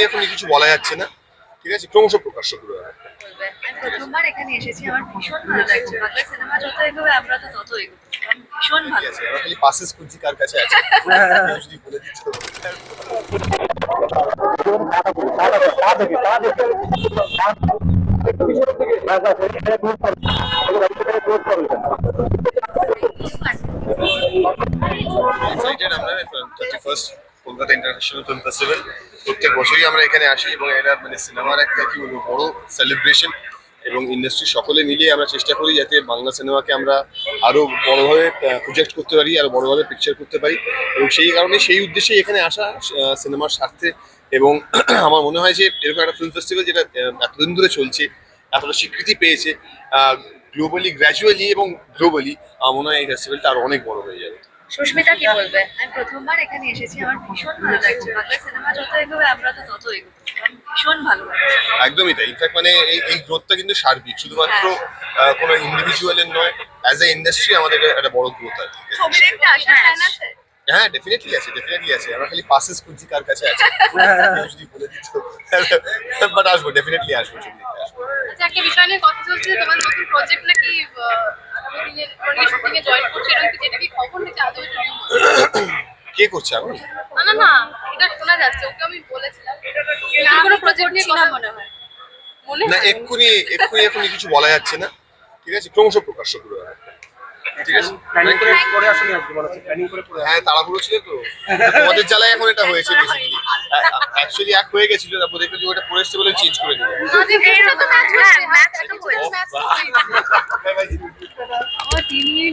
এখনই কিছু বলা যাচ্ছে না, ঠিক আছে, ক্রমশ প্রকাশ্য শুরু হবে। আমি প্রথমবার এখানে এসেছি, আমার ভীষণ ভালো লাগছে। বাংলা সিনেমা যত এগোবে আমরা তো তত এগোবো। আমার ভীষণ ভালো ঠিক আছে, লাগছে। আমরা খালি পাসেস খুঁজছি কার কাছে আছে। কেউ যদি বলে দিত। এক্সাইটেড আমরা 31st Kolkata international film festival. প্রত্যেক বছরই আমরা এখানে আসি এবং এটা মানে সিনেমার একটা কি বলবো বড় সেলিব্রেশন, এবং ইন্ডাস্ট্রি সকলে মিলিয়ে আমরা চেষ্টা করি যাতে বাংলা সিনেমাকে আমরা আরো বড়ভাবে প্রজেক্ট করতে পারি, আরো বড়ভাবে পিকচার করতে পারি, এবং সেই কারণে সেই উদ্দেশ্যে এখানে আসা সিনেমার স্বার্থে। এবং আমার মনে হয় যে এরকম একটা ফিল্ম ফেস্টিভ্যাল যেটা এতদিন ধরে চলছে, এতটা স্বীকৃতি পেয়েছে গ্লোবালি, গ্র্যাজুয়ালি এবং গ্লোবালি, আমার মনে হয় এই ফেস্টিভ্যালটা আরো অনেক বড় হয়ে যাবে। সুস্মিতা কি বলবে? আমি প্রথমবার এখানে এসেছি, আমার ভীষণ ভালো লাগছে। বাংলা সিনেমা যত এগোবে আমরা তো তত এগোবো। আমার ভীষণ ভালো লাগছে। একদমই তাই। ইনফ্যাক্ট মানে এই গ্রোথটা কিন্তু সার্বিক, শুধুমাত্র কোনো ইন্ডিভিজুয়ালের নয়, অ্যাজ এ ইন্ডাস্ট্রি আমাদের একটা বড় গ্রোথ আছে। ছবি দেখতে আসার প্ল্যান আছে? হ্যাঁ, ডেফিনেটলি আছে, ডেফিনেটলি আছে। আমরা খালি পাসেস খুঁজছি কার কাছে আছে। কেউ যদি বলে দিত। বাট আসবো, ডেফিনেটলি আসবো, ছবি দেখতে আসবো। আচ্ছা, একটা বিষয় নিয়ে কথা চলছে, তোমার নতুন প্রজেক্ট নাকি আগামী দিনে তোমার শুটিং এ জয়েন করছে, এরকম কি, যেটা কি খবর নাকি আদৌ এটা নিউজ? কে করছে আমি? না, এটা শোনা যাচ্ছে, ওকে আমি বলেছিলাম কোনো প্রজেক্ট নিয়ে কথা মনে হয়। মনে না, হয় এক্ষুনি কিছু বলা যাচ্ছে না, ঠিক আছে, ক্রমশ প্রকাশ্য শুরু হবে। ঠিক আছে, হ্যাঁ, তাড়াহুড়ো ছিল তো, তোমাদের জ্বালায় এখন এটা হয়েছে। বেসিক্যালি অ্যাকচুয়ালি এক হয়ে গেছিল, তারপর দেখে যে ওটা পরে এসছে বলে চেঞ্জ করে দিল। আমাদের তো ম্যাচ হচ্ছে, ম্যাচ তো হয়েছে। ম্যাচ বাহ। আমার 3 মিনিট